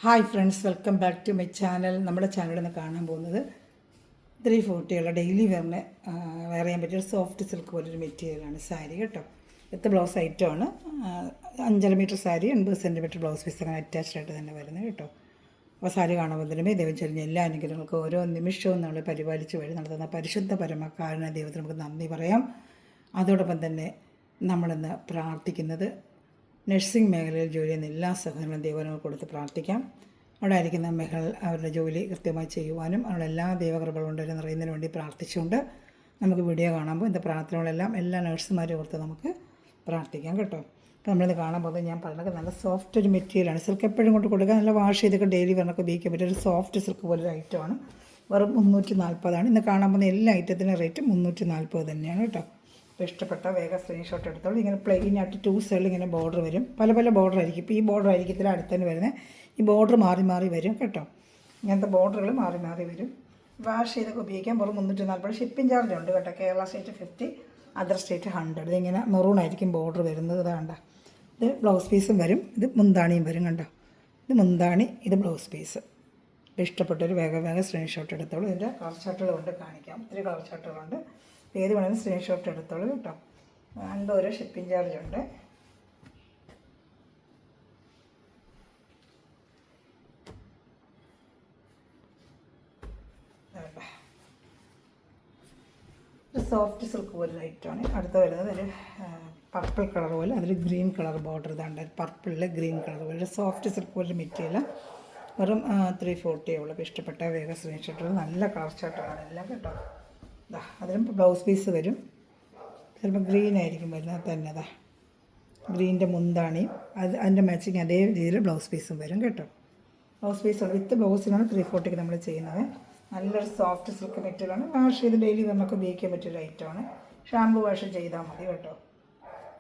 Hi friends, welcome back to my channel. നമ്മുടെ ചാനലിൽ നിന്ന് കാണാൻ പോകുന്നത് 340 ഡെയിലി വെയറിന് വെയർ ചെയ്യാൻ പറ്റിയ സോഫ്റ്റ് സിൽക്ക് പോലൊരു മെറ്റീരിയലാണ് സാരി കേട്ടോ. വിത്ത് ബ്ലൗസ് ഐറ്റമാണ്. 5.5 metre sari, 80 centimetre blouse piece അങ്ങനെ അറ്റാച്ച്ഡ് ആയിട്ട് തന്നെ വരുന്നത് കേട്ടോ. അപ്പോൾ സാരി കാണുമ്പോൾ തന്നെ ദൈവം ചൊരിഞ്ഞ എല്ലാ അനുഗ്രഹങ്ങൾക്കും ഓരോ നിമിഷവും നമ്മൾ പരിപാലിച്ച് വഴി നടത്തുന്ന പരിശുദ്ധ പരമകാരണ ദൈവത്തിന് നമുക്ക് നന്ദി പറയാം. അതോടൊപ്പം തന്നെ നമ്മളിന്ന് പ്രാർത്ഥിക്കുന്നത് നഴ്സിംഗ് മേഖലയിൽ ജോലി ചെയ്യുന്ന എല്ലാ സഹോദരങ്ങളും ദൈവങ്ങൾ കൊടുത്ത് പ്രാർത്ഥിക്കാം. അവിടെ ആയിരിക്കുന്ന അവരുടെ ജോലി കൃത്യമായി ചെയ്യുവാനും അവരുടെ എല്ലാ ദൈവകൃപകളും കൊണ്ടുവരും നിറയുന്നതിന് വേണ്ടി പ്രാർത്ഥിച്ചുകൊണ്ട് നമുക്ക് വീഡിയോ കാണുമ്പോൾ இந்த പ്രാർത്ഥനകളെല്ലാം എല്ലാ നഴ്സുമാരും ഓർത്ത് നമുക്ക് പ്രാർത്ഥിക്കാം കേട്ടോ. അപ്പോൾ നമ്മളിത് കാണാൻ പോകുന്നത് ഞാൻ പറഞ്ഞത് നല്ല സോഫ്റ്റ് ഒരു മെറ്റീരിയലാണ്. സിൽക്ക് എപ്പോഴും കൊണ്ട് കൊടുക്കുക, നല്ല വാഷ് ചെയ്തൊക്കെ ഡെയിലി വരണമൊക്കെ ഉപയോഗിക്കാൻ പറ്റിയ ഒരു സോഫ്റ്റ് സിൽക്ക് പോലൊരു ഐറ്റമാണ്. വെറും 340 ഇന്ന് കാണാൻ പോകുന്ന എല്ലാ ഐറ്റത്തിൻ്റെ റേറ്റ് 340 തന്നെയാണ് കേട്ടോ. അപ്പോൾ ഇഷ്ടപ്പെട്ട വേഗം സ്ക്രീൻഷോട്ട് എടുത്തോളൂ. ഇങ്ങനെ പ്ലെയിൻ ആയിട്ട് 2 സൈഡിൽ ഇങ്ങനെ ബോർഡർ വരും. പല ബോർഡർ ആയിരിക്കും. ഇപ്പോൾ ഈ ബോർഡർ ആയിരിക്കത്തില്ല, അടുത്തന്നെ വരുന്നത്. ഈ ബോർഡർ മാറി വരും കേട്ടോ. ഇങ്ങനത്തെ ബോർഡറുകൾ മാറി വരും. വാഷ് ചെയ്തൊക്കെ ഉപയോഗിക്കാൻ വെറും 340. ഷിപ്പിംഗ് ചാർജ് ഉണ്ട് കേട്ടോ. Kerala state 50, other state 100. ഇതിങ്ങനെ മെറൂൺ ആയിരിക്കും ബോർഡർ വരുന്നത്. ഇതാണ്ട, ഇത് ബ്ലൗസ് പീസും വരും, ഇത് മുന്താണിയും വരും കണ്ടോ. ഇത് മുന്താണി, ഇത് ബ്ലൗസ് പീസ്. ഇപ്പോൾ ഇഷ്ടപ്പെട്ടൊരു വേഗം സ്ക്രീൻഷോട്ട് എടുത്തോളൂ. ഇതിൻ്റെ കളർ ചാർട്ടുകളുണ്ട്, കാണിക്കാം. ഒത്തിരി കളർ ചാർട്ടുകളുണ്ട്. ഏത് വേണമെങ്കിലും സ്ക്രീൻഷോട്ട് എടുത്തോളൂ കേട്ടോ. 50 ഷിപ്പിംഗ് ചാർജ് ഉണ്ട്. ഒരു സോഫ്റ്റ് സിൽക്ക് പോലെ ഐറ്റമാണ്. അടുത്ത വരുന്നത് ഒരു പർപ്പിൾ കളർ പോലെ, അതിൽ ഗ്രീൻ കളർ ബോർഡർ. ഇതാണ്ട് പർപ്പിളിൽ ഗ്രീൻ കളർ പോലെ സോഫ്റ്റ് സിൽക്ക് പോലെ മെറ്റീരിയൽ. വെറും 340 ഉള്ളൂ. അപ്പോൾ ഇഷ്ടപ്പെട്ട വേഗം സ്ക്രീൻഷോട്ടുകൾ. നല്ല കളർ ചാർട്ടുകളാണ് എല്ലാം കേട്ടോ. അതിലും ബ്ലൗസ് പീസ് വരും. ചിലപ്പോൾ ഗ്രീൻ ആയിരിക്കും വരുന്നത് തന്നെ. ഗ്രീൻ്റെ മുന്താണിയും അതിൻ്റെ മാച്ചിങ് അതേ രീതിയിൽ ബ്ലൗസ് പീസും വരും കേട്ടോ. ബ്ലൗസ് പീസ് വിത്ത് ബ്ലൗസിനാണ് 340 നമ്മൾ ചെയ്യുന്നത്. നല്ലൊരു സോഫ്റ്റ് സിൽക്ക് മെറ്റീരിയലാണ്. വാഷ് ചെയ്ത് ഡെയിലി നമുക്ക് ഉപയോഗിക്കാൻ പറ്റിയൊരു ഐറ്റമാണ്. ഷാമ്പു വാഷ് ചെയ്താൽ മതി കേട്ടോ.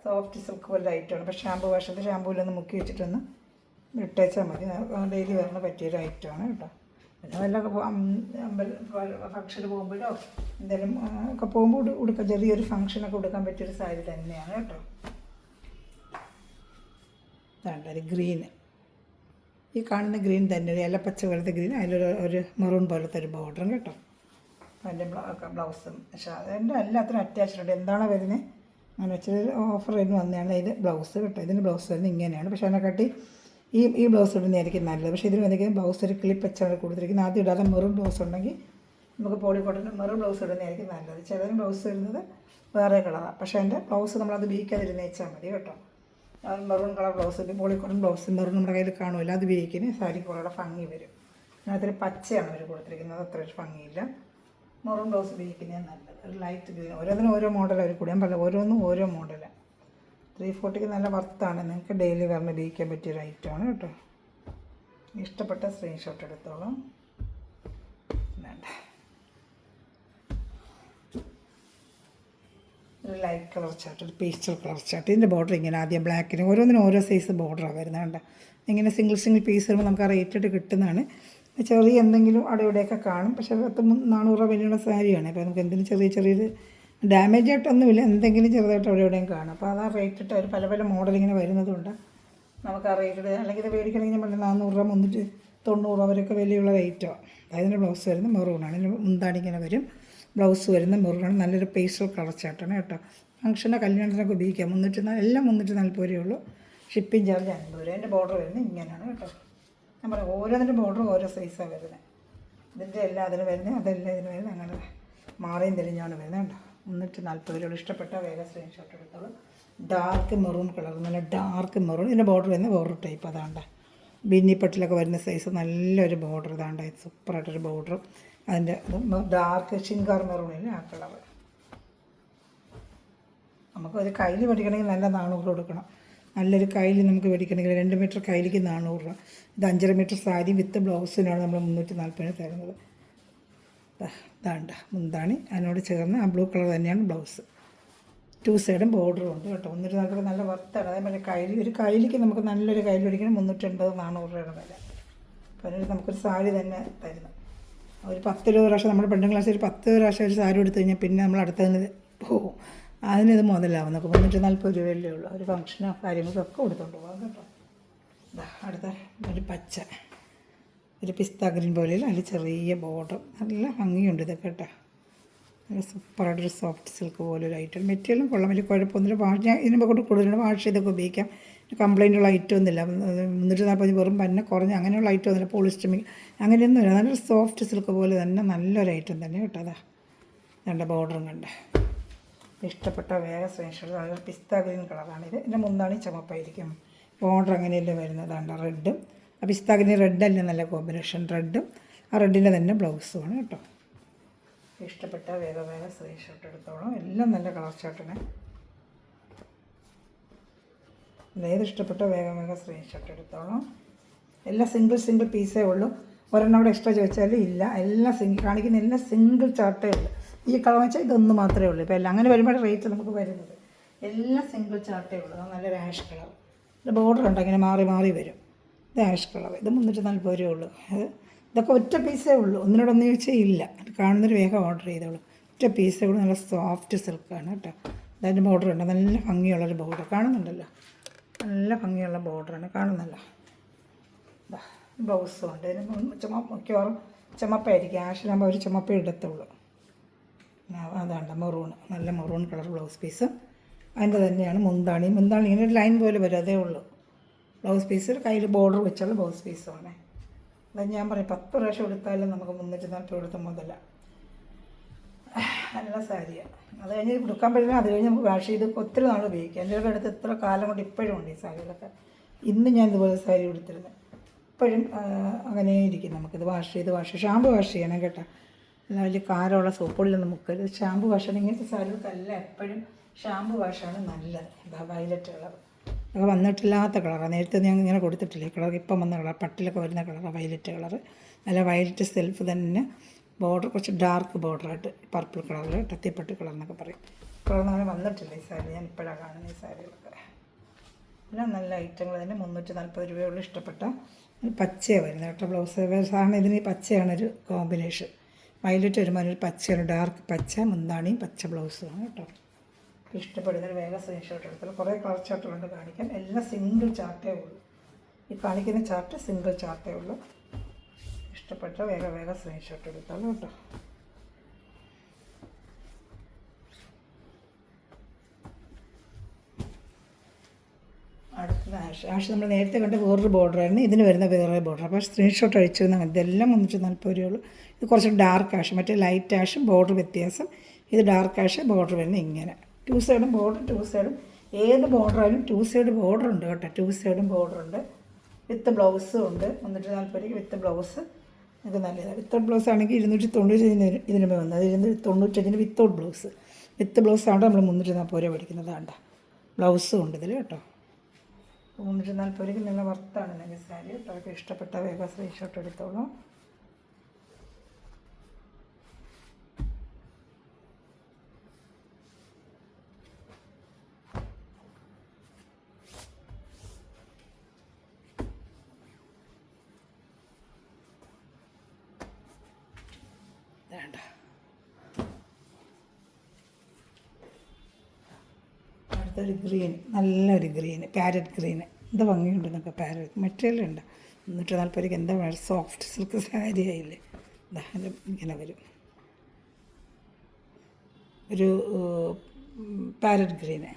സോഫ്റ്റ് സിൽക്ക് പോലൊരു ഐറ്റമാണ്. അപ്പോൾ ഷാമ്പു വാഷ് ഷാമ്പൂവിലൊന്ന് മുക്കി വെച്ചിട്ടൊന്ന് ഇട്ടേച്ചാൽ മതി. ഡെയിലി വരണ പറ്റിയൊരു ഐറ്റമാണ് കേട്ടോ. പിന്നെ വല്ല ഫംഗ്ഷന് പോകുമ്പോഴോ എന്തെങ്കിലും ഒക്കെ പോകുമ്പോൾ ഉടുക്കാൻ, ചെറിയൊരു ഫംഗ്ഷനൊക്കെ ഉടുക്കാൻ പറ്റിയൊരു സാരി തന്നെയാണ് കേട്ടോ. ഒരു ഗ്രീന്, ഈ കാണുന്ന ഗ്രീൻ തന്നെ ഒരു ഇലപ്പച്ച പോലത്തെ ഗ്രീൻ, അതിലൊരു മെറൂൺ പോലത്തെ ഒരു ബോർഡറും കേട്ടോ. അതിൻ്റെ ബ്ലൗസും അതിൻ്റെ എല്ലാത്തിനും അറ്റാച്ച്ഡ് ഉണ്ട്. എന്താണോ വരുന്നത് അങ്ങനെ വെച്ചൊരു ഓഫർ ആയിരുന്നു വന്നതാണ്. ഇത് ബ്ലൗസ് കേട്ടോ. ഇതിൻ്റെ ബ്ലൗസ് വരുന്നത് ഇങ്ങനെയാണ്. പക്ഷേ അതിനെക്കാട്ടി ഈ ബ്ലൗസ് ഇടുന്നതായിരിക്കും നല്ലത്. പക്ഷേ ഇതിന് വന്നിരിക്കുന്നത് ബ്ലൗസ് ഒരു ക്ലിപ്പ് വെച്ചാണ് കൊടുത്തിരിക്കുന്നത്. ആദ്യം ഇടാതെ മെറൂൺ ബ്ലൗസ് ഉണ്ടെങ്കിൽ നമുക്ക് പോളിക്കോട്ടൻ്റെ മെറൂൺ ബ്ലൗസ് ഇടുന്നതായിരിക്കും നല്ലത്. ചിലതിന് ബ്ലൗസ് വരുന്നത് വേറെ കളറാണ്. പക്ഷേ അതിൻ്റെ ബ്ലൗസ് നമ്മളത് ഉപയോഗിക്കാതിരുന്ന് വെച്ചാൽ മതി കേട്ടോ. Maroon colour blouse, polycotton blouse maroon നമ്മുടെ കയ്യിൽ കാണുമല്ലോ, അത് ഉപയോഗിക്കുന്നത് സാരി കുറേ ഭംഗി വരും. അതിൽ പച്ചയാണ് അവർ കൊടുത്തിരിക്കുന്നത്, അത്ര ഒരു ഭംഗിയില്ല. മെറൂൺ ബ്ലൗസ് ഉപയോഗിക്കുന്നതാണ് നല്ലത്. ഒരു ലൈറ്റ് ഗ്രീൻ, ഓരോന്നിനും ഓരോ മോഡലാണ് അവർ കൂടി. ഞാൻ പറയാം, ഓരോന്നും ഓരോ മോഡലാണ്. 340 നല്ല വർത്താണ്. നിങ്ങൾക്ക് ഡെയിലി വരണം ഉപയോഗിക്കാൻ പറ്റിയൊരു ഐറ്റമാണ് കേട്ടോ. ഇഷ്ടപ്പെട്ട സ്ക്രീൻഷോട്ട് എടുത്തോളാം. വേണ്ട, ഒരു ലൈറ്റ് കളർ ചാർട്ട്, ഒരു പേസ്റ്റൽ കളർ ചാർട്ട്. ഇതിൻ്റെ ബോർഡർ ഇങ്ങനെ ആദ്യം ബ്ലാക്കിന് ഓരോന്നിനും ഓരോ സൈസ് ബോർഡറാണ് വരുന്നത് കണ്ട. ഇങ്ങനെ സിംഗിൾ പീസ് വരുമ്പോൾ നമുക്ക് ആ റേറ്റ് ഇട്ട് കിട്ടുന്നതാണ്. ചെറിയ എന്തെങ്കിലും അവിടെ ഇവിടെയൊക്കെ കാണും. പക്ഷേ 400 രൂപ വിലയുള്ള സാരിയാണ്. അപ്പോൾ നമുക്ക് എന്തെങ്കിലും ചെറിയൊരു ഡാമേജ് ആയിട്ടൊന്നുമില്ല, എന്തെങ്കിലും ചെറുതായിട്ട് അവിടെ എവിടെയും കാണും. അപ്പോൾ അത് ആ റേറ്റ് ഇട്ട് അവർ പല മോഡലിങ്ങനെ വരുന്നതുകൊണ്ട് നമുക്ക് ആ റേറ്റ്, അല്ലെങ്കിൽ ഇത് മേടിക്കണമെങ്കിൽ നമ്മൾ 400 രൂപ 390 രൂപ വരെയൊക്കെ വിലയുള്ള റേറ്റോ. അതിൻ്റെ ബ്ലൗസ് വരുന്നത് മെറൂണാണ്. ഇതിന് മുന്താണി ഇങ്ങനെ വരും. ബ്ലൗസ് വരുന്ന മെറൂണാണ്. നല്ലൊരു പേസ്റ്റൽ കളർ ചാർട്ടാണ് കേട്ടോ. ഫംഗ്ഷനോ കല്യാണത്തിനൊക്കെ ഉപയോഗിക്കാം. 340 എല്ലാം 340 രൂപയേ ഉള്ളൂ. ഷിപ്പിംഗ് ചാർജ് 50 രൂപ. അതിൻ്റെ ബോർഡർ വരുന്നത് ഇങ്ങനെയാണ് കേട്ടോ. ഞാൻ പറയാം, ഓരോന്നിൻ്റെ ബോർഡറും ഓരോ സൈസാണ് വരുന്നത്. ഇതിൻ്റെ എല്ലാം അതിന് വരുന്നത്, അതെല്ലാം ഇതിന് വരുന്നത്. അങ്ങനെ മാറിയും തെളിഞ്ഞാണ് വരുന്നത് കേട്ടോ. 340 രൂപ. ഇഷ്ടപ്പെട്ട വേഗം സ്ക്രീൻഷോട്ട് എടുത്തോളൂ. ഡാർക്ക് മെറൂൺ കളർ, നല്ല ഡാർക്ക് മെറൂൺ. ഇതിൻ്റെ ബോർഡർ വരുന്നത് വേറൊരു ടൈപ്പ്. അതാണ്ട ബിന്നിപ്പട്ടിലൊക്കെ വരുന്ന സൈസ് നല്ലൊരു ബോർഡർ. ഇതാണ്ട സൂപ്പറായിട്ടൊരു ബോർഡറും. അതിൻ്റെ ഡാർക്ക് ഷിങ്കാർ മെറൂണില്ല ആ കളർ. നമുക്ക് ഒരു കയ്യിൽ മേടിക്കണമെങ്കിൽ നല്ല 400 കൊടുക്കണം. നല്ലൊരു കയ്യിൽ നമുക്ക് മേടിക്കണമെങ്കിൽ 2 മീറ്റർ കയ്യിലേക്ക് 400 രൂപ. ഇത് 5.5 മീറ്റർ സാരി വിത്ത് ബ്ലൗസിനാണ് നമ്മൾ 340 തരുന്നത്. ഇതാണ്ട മുന്താണി, അതിനോട് ചേർന്ന് ആ ബ്ലൂ കളർ തന്നെയാണ് ബ്ലൗസ്. 2 സൈഡും ബോർഡറും ഉണ്ട് കേട്ടോ. 340 നല്ല വർത്താണ്. അതേപോലെ ഒരു കയ്യിലേക്ക് നമുക്ക് നല്ലൊരു കയ്യിൽ മേടിക്കണം 380-400 രൂപയുടെ വില. അപ്പോൾ അതിന് നമുക്കൊരു സാരി തന്നെ തരുന്നത്. ഒരു 10 പ്രാവശ്യം നമ്മുടെ പെണ്ണുങ്ങൾ ക്ലാസ്സിൽ ഒരു 10 പ്രാവശ്യം ഒരു സാരി എടുത്തു കഴിഞ്ഞാൽ പിന്നെ നമ്മൾ അടുത്തതിന് പോകും. അതിനിത് മുതലാവും. നമുക്ക് 340 രൂപയല്ലേ ഉള്ളൂ. ഒരു ഫംഗ്ഷനോ കാര്യങ്ങൾക്കൊക്കെ കൊടുത്തോണ്ട് പോകാം കേട്ടോ. അടുത്ത ഒരു പച്ച, ഒരു പിസ്ത ഗ്രീൻ പോലെ അതിൽ ചെറിയ ബോർഡർ, നല്ല ഭംഗിയുണ്ട് ഇതൊക്കെ കേട്ടോ. നല്ല സൂപ്പറായിട്ടൊരു സോഫ്റ്റ് സിൽക്ക് പോലെ ഒരു ഐറ്റം. മെറ്റീരിയലും കൊള്ളാം, വലിയ കുഴപ്പമൊന്നുമില്ല. ഞാൻ ഇതിനെ കൊണ്ട് കൂടുതലും വാഷ് ചെയ്തൊക്കെ ഉപയോഗിക്കാം. കംപ്ലൈൻറ്റുള്ള ഐറ്റം ഒന്നുമില്ല. 340 വെറും പന്ന കുറഞ്ഞ അങ്ങനെയുള്ള ഐറ്റം ഒന്നുമില്ല. പോളിസ്റ്റർ അങ്ങനെയൊന്നുമില്ല. നല്ലൊരു സോഫ്റ്റ് സിൽക്ക് പോലെ തന്നെ നല്ലൊരു ഐറ്റം തന്നെ കേട്ടോ. അതാ രണ്ട് ബോർഡറും കണ്ട് ഇഷ്ടപ്പെട്ട വേഗം സ്ക്രീൻഷോട്ട്. നല്ലൊരു പിസ്ത ഗ്രീൻ കളറാണിത്. ഇതിൻ്റെ മുന്താണി ചുമപ്പായിരിക്കും. ബോർഡർ അങ്ങനെയല്ലേ വരുന്നതാണ് റെഡും. ആ പിസ്ത ഗ്രീൻ റെഡല്ലേ നല്ല കോമ്പിനേഷൻ. റെഡും ആ റെഡിൻ്റെ തന്നെ ബ്ലൗസുമാണ് കേട്ടോ. ഇഷ്ടപ്പെട്ട വേഗം സ്ക്രീൻഷോട്ട് എടുത്തോളാം. എല്ലാം നല്ല കളർ ചാർട്ടാണ്. ഏത് ഇഷ്ടപ്പെട്ടോ വേഗം സ്ക്രീൻഷോട്ട് എടുത്തോളാം. എല്ലാം സിംഗിൾ പീസേ ഉള്ളൂ. ഒരെണ്ണം അവിടെ എക്സ്ട്രാ ചോദിച്ചാലും ഇല്ല. എല്ലാം കാണിക്കുന്ന എല്ലാം സിംഗിൾ ചാർട്ടേ ഉള്ളൂ. ഈ കളർ വെച്ചാൽ ഇതൊന്നും മാത്രമേ ഉള്ളൂ. ഇപ്പോൾ എല്ലാം അങ്ങനെ വരുമ്പോൾ റേറ്റ് നമുക്ക് വരുന്നത് എല്ലാം സിംഗിൾ ചാർട്ടേ ഉള്ളൂ. അത് നല്ലൊരു ആഷ് കളർ. ഇത് ബോർഡർ ഉണ്ട്, അങ്ങനെ മാറി മാറി വരും. ഇത് ആഷ് കളർ. ഇത് 340 രൂപയേ ഉള്ളൂ. ഇതൊക്കെ ഒറ്റ പീസേ ഉള്ളൂ. ഒന്നിനോടൊന്നും ചോദിച്ചാൽ ഇല്ല. കാണുന്നൊരു വേഗം ഓർഡർ ചെയ്തോളൂ. ഒറ്റ പീസേ ഉള്ളൂ. നല്ല സോഫ്റ്റ് സിൽക്കാണ് കേട്ടോ. അതിൻ്റെ ബോർഡർ ഉണ്ട്, നല്ല ഭംഗിയുള്ളൊരു ബോർഡർ കാണുന്നുണ്ടല്ലോ. നല്ല ഭംഗിയുള്ള ബോർഡറാണ്, കാണുന്നല്ലോ. ബ്ലൗസും ഉണ്ട്. ഇതിന് മിക്കവാറും ചുമപ്പായിരിക്കും. ആഷിലാകുമ്പോൾ ഒരു ചുമപ്പേ ഇടത്തുള്ളൂ. അതാണ്ട് മെറൂൺ, നല്ല മെറൂൺ കളർ ബ്ലൗസ് പീസ്. അതിൻ്റെ തന്നെയാണ് മുന്താണി. ഇങ്ങനെ ഒരു ലൈൻ പോലെ വരും, അതേ ഉള്ളൂ. ബ്ലൗസ് പീസ് കയ്യിൽ ബോർഡർ വെച്ചുള്ള ബ്ലൗസ് പീസുമാണ്. അത് ഞാൻ പറയും 10 പ്രാവശ്യം എടുത്താലും നമുക്ക് 340 കൊടുത്ത മുതല. നല്ല സാരിയാണ്. അത് കഴിഞ്ഞ് കൊടുക്കാൻ പറ്റില്ല. അത് കഴിഞ്ഞ് നമുക്ക് വാഷ് ചെയ്ത് ഒത്തിരി നാൾ ഉപയോഗിക്കാം. എൻ്റെ അടുത്ത് എത്ര കാലം കൊണ്ട് ഇപ്പോഴും ഉണ്ട് ഈ സാരികളൊക്കെ. ഇന്ന് ഞാൻ ഇതുപോലെ സാരി കൊടുത്തിരുന്നത് ഇപ്പോഴും അങ്ങനെ ഇരിക്കും. നമുക്കിത് ഷാമ്പു വാഷ് ചെയ്യണം കേട്ടോ. അല്ല വലിയ കാരമുള്ള സോപ്പുകളിലൊന്നും മുക്കരുത്. ഷാമ്പു വാഷാണ്. ഇങ്ങനത്തെ സാരികൾക്കല്ല എപ്പോഴും ഷാമ്പു വാഷാണ് നല്ലത്. ഇതാ വയലറ്റ് കളർ, അതൊക്കെ വന്നിട്ടില്ലാത്ത കളറാണ്. നേരത്തെ ഞാൻ ഇങ്ങനെ കൊടുത്തിട്ടില്ല. ഈ കളർ ഇപ്പം വന്ന കളർ, പട്ടിലൊക്കെ വരുന്ന കളറാണ് വയലറ്റ് കളർ. നല്ല വയലറ്റ് സെൽഫ് തന്നെ. ബോർഡർ കുറച്ച് ഡാർക്ക് ബോർഡറായിട്ട് പർപ്പിൾ കളറിൽ ടത്തിപ്പട്ട് കളർ എന്നൊക്കെ പറയും. കളറൊന്നും അങ്ങനെ വന്നിട്ടില്ല ഈ സാരി. ഞാൻ ഇപ്പോഴാണ് കാണുന്നത് ഈ സാരികളൊക്കെ. എല്ലാം നല്ല ഐറ്റങ്ങൾ തന്നെ. 340 രൂപയുള്ള ഇഷ്ടപ്പെട്ട പച്ചയാണ് വരുന്നത് കേട്ടോ. ബ്ലൗസ് സാധാരണ ഇതിന് പച്ചയാണൊരു കോമ്പിനേഷൻ. വയലറ്റ് വരുമ്പോൾ ഒരു പച്ചയാണ്, ഡാർക്ക് പച്ച മുന്താണിയും പച്ച ബ്ലൗസുമാണ് കേട്ടോ. ഇഷ്ടപ്പെടുന്നൊരു വേഗം സ്ക്രീൻഷോട്ട് എടുത്താൽ കുറേ കളർ ചാർട്ടുകളുണ്ട് കാണിക്കാൻ. എല്ലാം സിംഗിൾ ചാർട്ടേ ഉള്ളൂ. ഈ കാണിക്കുന്ന ചാർട്ട് സിംഗിൾ ചാർട്ടേ ഉള്ളൂ. ഇഷ്ടപ്പെട്ട വേഗം സ്ക്രീൻഷോട്ട് എടുത്താലും കേട്ടോ. അടുത്തത് ആഷ് നമ്മൾ നേരത്തെ കണ്ട വേറൊരു ബോർഡറായിരുന്നു. ഇതിന് വരുന്ന വേറെ ബോർഡർ. അപ്പോൾ സ്ക്രീൻഷോട്ട് അടിച്ചിരുന്നാൽ മതി. ഇതെല്ലാം 340 രൂപയുള്ളൂ. ഇത് കുറച്ച് ഡാർക്ക് ആഷ്, മറ്റേ ലൈറ്റ് ആഷും ബോർഡർ വ്യത്യാസം. ഇത് ഡാർക്ക് ആഷ്, ബോർഡർ വരുന്നത് ഇങ്ങനെ. 2 സൈഡും ബോർഡർ, 2 സൈഡും ഏത് ബോർഡറായാലും 2 സൈഡ് ബോർഡർ ഉണ്ട് കേട്ടോ. 2 സൈഡും ബോർഡർ ഉണ്ട്. വിത്ത് ബ്ലൗസും ഉണ്ട്. 340 രൂപയ്ക്ക് വിത്ത് ബ്ലൗസ്. ഇത് നല്ലതാണ്. വിത്തൗട്ട് ബ്ലൗസ് ആണെങ്കിൽ 290 ഇതിന് വന്നത്. 295 വിത്തൗട്ട് ബ്ലൗസ്. വിത്ത് ബ്ലൗസ് ആണ് നമ്മൾ 340 രൂപ മേടിക്കുന്നത്. വേണ്ട ബ്ലൗസും ഉണ്ട് ഇതിൽ കേട്ടോ. 340 രൂപയ്ക്ക് നല്ല വർത്താണ് എനിക്ക് സാരി കേട്ടോ. അവർക്ക് ഇഷ്ടപ്പെട്ട വേഗം സ്ക്രീൻഷോട്ട് എടുത്തോളൂ. വേണ്ട അടുത്തൊരു ഗ്രീൻ, നല്ലൊരു ഗ്രീൻ, പാരറ്റ് ഗ്രീന്. എന്താ ഭംഗിയുണ്ട് എന്നൊക്കെ. പാരറ്റ് മെറ്റീരിയൽ ഉണ്ട്. 340 രൂപയ്ക്ക് എന്താ സോഫ്റ്റ് സിൽക്ക് സാരി ആയില്ലേ. ഇങ്ങനെ വരും ഒരു പാരറ്റ് ഗ്രീന്.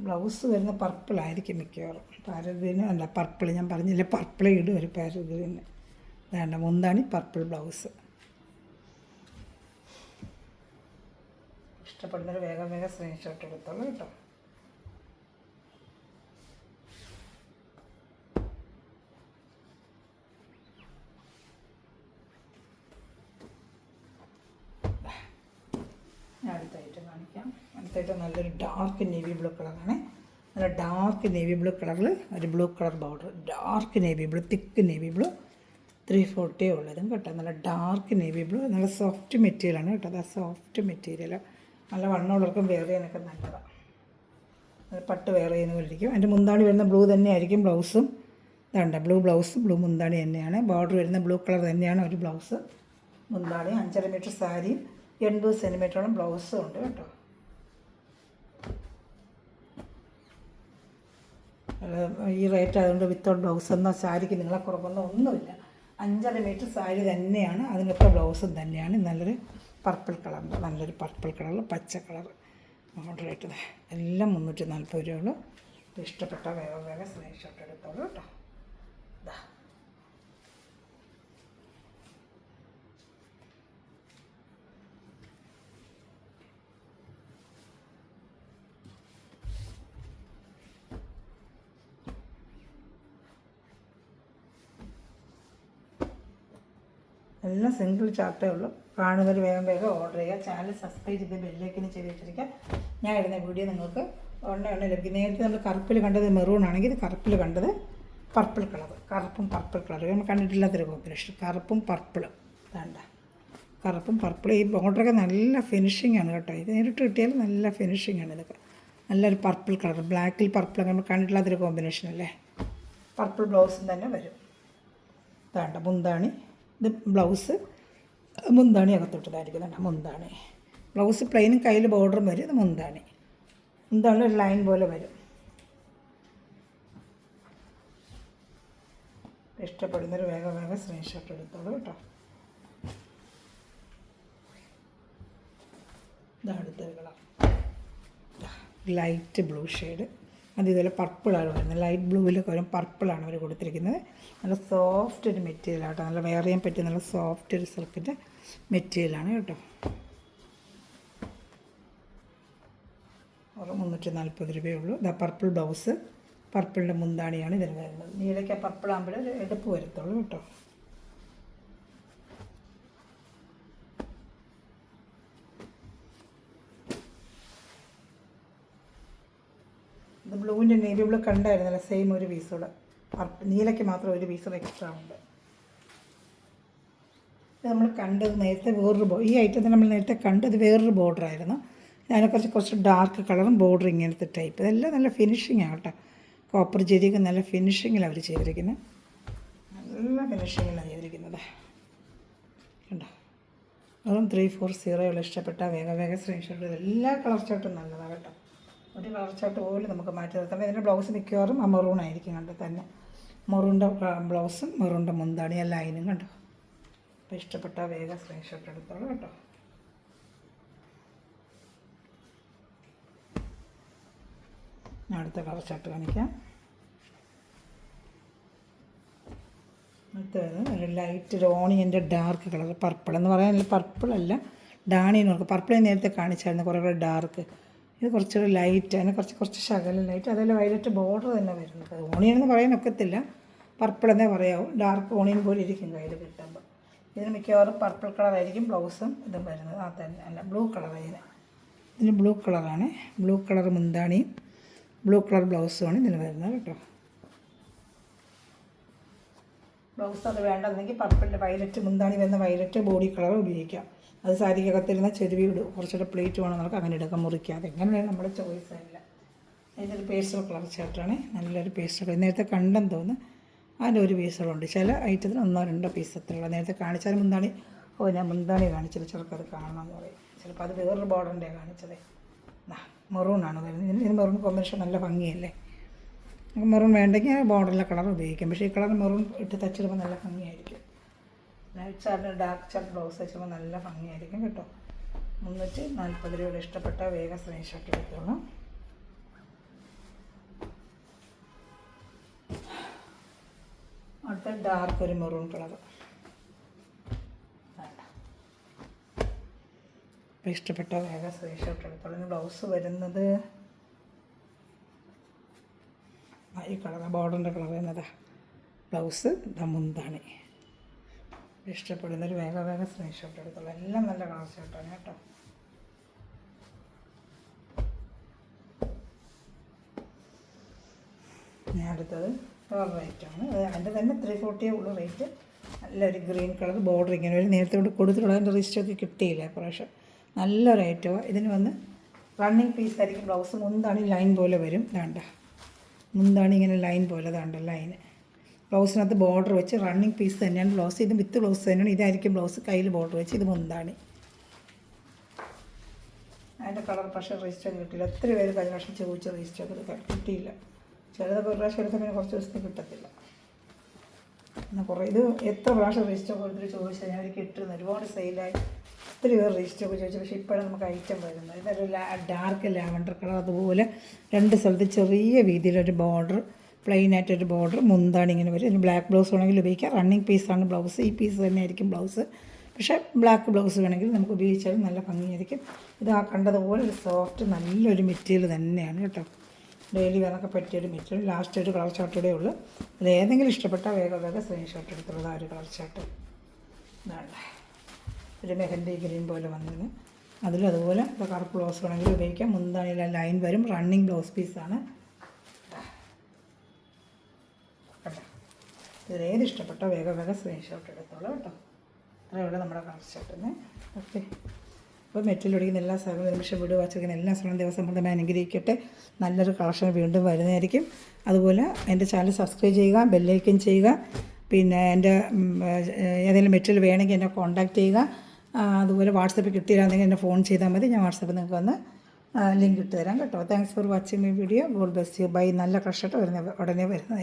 ബ്ലൗസ് വരുന്ന പർപ്പിളായിരിക്കും മിക്കവാറും. പാരറ്റ് ഗ്രീന് അല്ല, പർപ്പിൾ. ഞാൻ പറഞ്ഞില്ല പർപ്പിൾ ഇടും ഒരു പാരറ്റ് ഗ്രീന്. വേണ്ട മുന്താണി പർപ്പിൾ ബ്ലൗസ്. ഇഷ്ടപ്പെടുന്നൊരു വേഗം സ്ക്രീൻഷോട്ട് എടുത്തോളൂ കേട്ടോ. അടുത്ത ഐറ്റം കാണിക്കാം. അടുത്ത ഐറ്റം നല്ലൊരു ഡാർക്ക് നേവി ബ്ലൂ കളറാണ്. നല്ല ഡാർക്ക് നേവി ബ്ലൂ കളറിൽ ഒരു blue colour border. Dark navy blue, thick navy blue. 340 ഉള്ളതും കേട്ടോ. നല്ല ഡാർക്ക് നേവി ബ്ലൂ. നല്ല സോഫ്റ്റ് മെറ്റീരിയലാണ് കേട്ടോ. അത് സോഫ്റ്റ് മെറ്റീരിയൽ. നല്ല വണ്ണമുള്ളവർക്കും വെയർ ചെയ്യാനൊക്കെ നല്ലതാണ്. പട്ട് വെയർ ചെയ്യുന്ന പോലെ ഇരിക്കും. അതിൻ്റെ മുന്താണി വരുന്ന ബ്ലൂ തന്നെയായിരിക്കും ബ്ലൗസും. ഇതാണ്ട ബ്ലൂ ബ്ലൗസ്, ബ്ലൂ മുന്താണി തന്നെയാണ്. ബോർഡർ വരുന്ന ബ്ലൂ കളർ തന്നെയാണ് ഒരു ബ്ലൗസ്. മുന്താണി 5.5 മീറ്റർ സാരിയും 80 സെൻറ്റിമീറ്ററോളം ബ്ലൗസും ഉണ്ട് കേട്ടോ. ഈ റേറ്റ് ആയതുകൊണ്ട് വിത്തൗട്ട് ബ്ലൗസെന്നോ സാരിക്ക് നിങ്ങളെ കുറവെന്നോ ഒന്നുമില്ല. 5.5 മീറ്റർ സാരി തന്നെയാണ്, അതിനൊക്കെ ബ്ലൗസും തന്നെയാണ്. നല്ലൊരു പർപ്പിൾ കളറിൻ്റെ, നല്ലൊരു പർപ്പിൾ കളറിൽ പച്ച കളർ ഓർഡർ ആയിട്ടത് എല്ലാം 340 രൂപയുള്ളൂ. ഇഷ്ടപ്പെട്ട വേഗം വേഗം സ്ക്രീൻഷോട്ട് എടുത്തോളൂ കേട്ടോ. ഇതാ എല്ലാം സിംഗിൾ ചാർട്ടേ ഉള്ളൂ. കാണുന്നവർ വേഗം വേഗം ഓർഡർ ചെയ്യുക. ചാനൽ സബ്സ്ക്രൈബ് ചെയ്ത് ബെല്ലേക്കിന് ചെയ്ത് വെച്ചിരിക്കുക. ഞാൻ ഇടുന്ന വീഡിയോ നിങ്ങൾക്ക് ഉടനെ ലഭിക്കും. നേരത്തെ നമ്മൾ കറുപ്പിൽ കണ്ടത് മെറൂൺ ആണെങ്കിൽ ഇത് കറുപ്പിൽ കണ്ടത് പർപ്പിൾ കളർ, കറുപ്പും പർപ്പിൾ കളർ നമ്മൾ കണ്ടിട്ടില്ലാത്തൊരു കോമ്പിനേഷൻ. കറുപ്പും പർപ്പിളും വേണ്ട, കറുപ്പും പർപ്പിളും. ഈ ബോർഡറൊക്കെ നല്ല ഫിനിഷിംഗ് ആണ് കേട്ടോ. ഇത് നേരിട്ട് കിട്ടിയാൽ നല്ല ഫിനിഷിംഗ് ആണ്. ഇതൊക്കെ നല്ലൊരു പർപ്പിൾ കളർ, ബ്ലാക്കിൽ പർപ്പിളൊക്കെ നമ്മൾ കണ്ടിട്ടില്ലാത്തൊരു കോമ്പിനേഷൻ അല്ലേ. പർപ്പിൾ ബ്ലൗസും തന്നെ വരും. വേണ്ട മുന്താണി, ഇത് ബ്ലൗസ് മുന്താണി അകത്തോട്ടതായിരിക്കും. മുന്താണി ബ്ലൗസ് പ്ലെയിനും കയ്യിൽ ബോർഡറും വരും. ഇത് മുന്താണി, മുന്താണി ഒരു ലൈൻ പോലെ വരും. ഇഷ്ടപ്പെടുന്നൊരു വേഗം വേഗം സ്ക്രീൻഷോട്ട് എടുത്തോളൂ കേട്ടോ. ഇതാണ് അടുത്തൊരു കളർ, ലൈറ്റ് ബ്ലൂ ഷെയ്ഡ്. അത് ഇതുപോലെ പർപ്പിളാണ് വരുന്നത്. ലൈറ്റ് ബ്ലൂവിലൊക്കെ വരും പർപ്പിളാണ് അവർ കൊടുത്തിരിക്കുന്നത്. നല്ല സോഫ്റ്റ് ഒരു മെറ്റീരിയലാണ് കേട്ടോ. നല്ല വെയർ ചെയ്യാൻ പറ്റിയ നല്ല സോഫ്റ്റ് ഒരു സിൽക്കിൻ്റെ മെറ്റീരിയലാണ് കേട്ടോ. 340 രൂപയേ ഉള്ളൂ. ഇതാ പർപ്പിൾ ബ്ലൗസ്, പർപ്പിളിൻ്റെ മുന്താണിയാണ് ഇതിന് വരുന്നത്. നീലയ്ക്ക് പർപ്പിൾ ആകുമ്പോൾ ഒരു എടുപ്പ് വരത്തുള്ളൂ കേട്ടോ. ഇത് ബ്ലൂവിൻ്റെ നേവി ബ്ലൂ കണ്ടായിരുന്നല്ലോ, സെയിം ഒരു പീസോടെ. നീലയ്ക്ക് മാത്രം ഒരു പീസോടെ എക്സ്ട്രാ ഉണ്ട്. ഇത് നമ്മൾ കണ്ടത് നേരത്തെ വേറൊരു ഈ ഐറ്റത്തിൽ നമ്മൾ നേരത്തെ കണ്ടത് വേറൊരു ബോർഡറായിരുന്നു. അതിനെക്കുറിച്ച് കുറച്ച് ഡാർക്ക് കളറും ബോർഡർ ഇങ്ങനത്തെ ടൈപ്പ്. ഇതെല്ലാം നല്ല ഫിനിഷിംഗ് ആകട്ടെ. കോപ്പർ ജെരിയൊക്കെ നല്ല ഫിനിഷിങ്ങിലാണ് അവർ ചെയ്തിരിക്കുന്നത്. നല്ല ഫിനിഷിങ്ങിലാണ് ചെയ്തിരിക്കുന്നത് കണ്ടോ. അതും 340 ഇഷ്ടപ്പെട്ട വേഗം വേഗം സ്ക്രീൻഷോട്ട്. എല്ലാ കളർ ചാർട്ടും നല്ലതാണ് കേട്ടോ. ഒരു കളർ ചാർട്ട് പോലും നമുക്ക് മാറ്റി നിർത്താം. ഇതിൻ്റെ ബ്ലൗസ് മിക്കവാറും ആ മെറൂൺ ആയിരിക്കും കണ്ടോ തന്നെ. മെറൂണിൻ്റെ ബ്ലൗസും മെറൂണിൻ്റെ മുന്താണി ആ ലൈനും കണ്ടോ. അപ്പോൾ ഇഷ്ടപ്പെട്ട വേഗം സ്ക്രീൻഷോട്ട് എടുത്തോളൂ കേട്ടോ. അടുത്ത കളർ ചാർട്ട് കാണിക്കാം. അടുത്തത് ഒരു ലൈറ്റ് ഒരു ഓണിയൻ്റെ ഡാർക്ക് കളർ, പർപ്പിൾ എന്ന് പറയാൻ പർപ്പിളല്ല ഡാണിയെന്ന് നോക്കുക. പർപ്പിൾ നേരത്തെ കാണിച്ചായിരുന്നു കുറേ കൂടെ ഡാർക്ക്. ഇത് കുറച്ചുകൂടി ലൈറ്റ്, അതിന് കുറച്ച് ശകലം ലൈറ്റ്. അതേപോലെ വയലറ്റ് ബോർഡർ തന്നെ വരുന്നത്. ഓണിയൻ എന്ന് പറയാൻ ഒക്കത്തില്ല, പർപ്പിൾ എന്നേ പറയാവും. ഡാർക്ക് ഓണിയൻ പോലെ ഇരിക്കും കയ്യിൽ കിട്ടുമ്പോൾ. ഇതിന് മിക്കവാറും പർപ്പിൾ കളറായിരിക്കും ബ്ലൗസും ഇതും വരുന്നത്. ആ തന്നെ അല്ല, ബ്ലൂ കളറാണ് ഇതിന് ബ്ലൂ കളറാണ്. ബ്ലൂ കളർ മുന്താണിയും ബ്ലൂ കളർ ബ്ലൗസുമാണ് ഇതിന് വരുന്നത് കേട്ടോ. ബ്ലൗസ് അത് വേണ്ടെന്നെങ്കിൽ പർപ്പിളിൻ്റെ വയലറ്റ് മുന്താണി വരുന്ന വയലറ്റ് ബോഡി കളർ ഉപയോഗിക്കാം. അത് സാരിക്കകത്തിരുന്ന ചെരുവി ഇടും. കുറച്ചുകൂടെ പ്ലേറ്റ് വേണം നമുക്ക് അങ്ങനെ എടുക്കാം, മുറിക്കാതെ. എങ്ങനെ വേണം നമ്മുടെ ചോയ്സ് അല്ല. അതിൻ്റെ ഒരു പേസ്റ്റൽ കളർ ചാർട്ടാണ്, നല്ലൊരു പേസ്റ്റൽ. നേരത്തെ കണ്ടെന്ന് തോന്നുന്നു. അതിൻ്റെ ഒരു പീസുകളുണ്ട്. ചില ഐറ്റത്തിന് 1-2 പീസ് അത്രയുള്ള. നേരത്തെ കാണിച്ചാൽ മുന്താണി, ഞാൻ മുന്താണി കാണിച്ചത് ചിലപ്പോൾ അത് കാണണമെന്ന് പറയും. ചിലപ്പോൾ അത് വേറൊരു ബോർഡറിൻ്റെ കാണിച്ചത്. മെറൂണാണ് വരുന്നത്. ഇതിന് മെറൂൺ കോമ്പിനേഷൻ നല്ല ഭംഗിയല്ലേ. മെറൂൺ വേണ്ടെങ്കിൽ ബോർഡറിലെ കളർ ഉപയോഗിക്കാം. പക്ഷേ ഈ കളർ മെറൂൺ ഇട്ട് തച്ചിടുമ്പോൾ നല്ല ഭംഗിയായിരിക്കും. ലൈറ്റ് ചാർട്ടിന് ഡാർക്ക് ചാർട്ട് ബ്ലൗസ് വെച്ചുമ്പോൾ നല്ല ഭംഗിയായിരിക്കും കേട്ടോ. 340 രൂപയുടെ ഇഷ്ടപ്പെട്ട വേഗം സ്ക്രീൻഷോട്ട് എടുത്തോളൂ. അടുത്ത ഡാർക്ക് ഒരു മെറൂൺ കളർ. അപ്പോൾ ഇഷ്ടപ്പെട്ട വേഗം സ്ക്രീൻഷോട്ട് എടുത്തോളൂ. ബ്ലൗസ് വരുന്നത് ഈ കളർ, ബോർഡറിൻ്റെ കളർ എന്നതാ. ബ്ലൗസ് മുന്താണി. ഇഷ്ടപ്പെടുന്നൊരു വേഗം വേഗം സ്ക്രീൻഷോട്ട് എടുത്തോളൂ. എല്ലാം നല്ല കളർ ഷർട്ടാണ് കേട്ടോ. ഞാൻ അടുത്തത് വേറെ റേറ്റാണ്. അതിൻ്റെ തന്നെ 340 ഉള്ളൂ റേറ്റ്. നല്ലൊരു ഗ്രീൻ കളർ ബോർഡർ ഇങ്ങനെ ഒരു നേരത്തെ കൊണ്ട് കൊടുത്തിട്ടുള്ള അതിൻ്റെ റിസ്റ്റൊക്കെ കിട്ടിയില്ല പ്രാവശ്യം. നല്ലൊരു ഐറ്റമാണ്. ഇതിന് വന്ന് റണ്ണിങ് പീസായിരിക്കും. ബ്ലൗസ് മുന്താണി ലൈൻ പോലെ വരും. വേണ്ട മുന്താണി ഇങ്ങനെ ലൈൻ പോലെ വേണ്ട ലൈന്. ബ്ലൗസിനകത്ത് ബോർഡർ വെച്ച് റണ്ണിങ് പീസ് തന്നെയാണ് ബ്ലൗസ്. ഇത് വിത്ത് ബ്ലൗസ് തന്നെയാണ്. ഇതായിരിക്കും ബ്ലൗസ്, കയ്യിൽ ബോർഡർ വെച്ച്. ഇത് മുന്താണി. അതിൻ്റെ കളർ പക്ഷേ രജിസ്റ്റർ കിട്ടിയില്ല. ഒത്തിരി പേര് കഴിഞ്ഞ വർഷം ചോദിച്ച രജിസ്റ്റർ കിട്ടിയില്ല. ചിലതൊക്കെ ഒരു പ്രാവശ്യം എടുത്താൽ പിന്നെ കുറച്ച് ദിവസത്തേക്ക് കിട്ടത്തില്ല. എന്നാൽ കുറേ ഇത് എത്ര പ്രാവശ്യം രജിസ്റ്റർ കൊടുത്തിട്ട് ചോദിച്ചാൽ ഞാൻ എനിക്ക് ഇട്ടിരുന്നു. ഒരുപാട് സെയിലായി ഒത്തിരി പേർ രജിസ്റ്ററൊക്കെ ചോദിച്ചു. പക്ഷേ ഇപ്പോഴാണ് നമുക്ക് ഐറ്റം വരുന്നത്. ഇതൊരു ഡാർക്ക് ലാവൻഡർ കളർ, അതുപോലെ രണ്ട് സ്ഥലത്ത് ചെറിയ വീതിയിലൊരു ബോർഡർ, പ്ലെയിനായിട്ടൊരു ബോർഡർ, മുന്താണി ഇങ്ങനെ വരും. ഇതിന് ബ്ലാക്ക് ബ്ലൗസ് വേണമെങ്കിൽ ഉപയോഗിക്കാം. റണ്ണിങ് പീസാണ് ബ്ലൗസ്. ഈ പീസ് തന്നെ ആയിരിക്കും ബ്ലൗസ്. പക്ഷേ ബ്ലാക്ക് ബ്ലൗസ് വേണമെങ്കിൽ നമുക്ക് ഉപയോഗിച്ചാലും നല്ല ഭംഗിയായിരിക്കും. ഇത് ആ കണ്ടതുപോലെ ഒരു സോഫ്റ്റ് നല്ലൊരു മെറ്റീരിയൽ തന്നെയാണ് കേട്ടോ. ഡെയിലി വേറൊക്കെ പറ്റിയൊരു മെറ്റീരിയൽ. ലാസ്റ്റ് ഒരു കളർ ചാർട്ടോടെ ഉള്ളൂ. അത് ഏതെങ്കിലും ഇഷ്ടപ്പെട്ടാൽ വേഗം സ്ക്രീൻഷോട്ട് എടുത്തുള്ളത്. ആ ഒരു കളർ ചാർട്ട് ഇതാണ്. ഒരു മെഹന്തി ഗ്രീൻ പോലെ വന്നതിന് അതിലും അതുപോലെ കറുപ്പ് ബ്ലൗസ് വേണമെങ്കിൽ ഉപയോഗിക്കാം. മുന്താണിയിലെ ലൈൻ വരും. റണ്ണിങ് ബ്ലൗസ് പീസാണ്. ഇതിലേത് ഇഷ്ടപ്പെട്ടോ വേഗം സ്ക്രീൻഷോട്ട് എടുത്തോളൂ കേട്ടോ. അതേപോലെ നമ്മുടെ കളർ ചാർട്ടിന് ഓക്കെ. അപ്പോൾ മെറ്റീരിയൽ ഒടിക്കുന്ന എല്ലാ സ്ഥലവും നിമിഷം വീട് വാച്ചിരിക്കുന്ന എല്ലാ സ്ഥലവും ദിവസം കൊണ്ട് അനുഗ്രഹിക്കട്ടെ. നല്ലൊരു കളക്ഷൻ വീണ്ടും വരുന്നതായിരിക്കും. അതുപോലെ എൻ്റെ ചാനൽ സബ്സ്ക്രൈബ് ചെയ്യുക, ബെല്ലൈക്കൻ ചെയ്യുക. പിന്നെ എൻ്റെ ഏതെങ്കിലും മെറ്റീരിയൽ വേണമെങ്കിൽ എന്നെ കോൺടാക്റ്റ് ചെയ്യുക. അതുപോലെ വാട്സപ്പിൽ കിട്ടിയില്ലാന്നെങ്കിൽ എന്നെ ഫോൺ ചെയ്താൽ മതി. ഞാൻ വാട്സപ്പിൽ നിങ്ങൾക്ക് വന്ന് ലിങ്ക് ഇട്ട് തരാം കേട്ടോ. Thanks for watching my video. God bless you. Bye. നല്ല കളക്ഷൻ ഉടനെ വരുന്നതായിരിക്കും.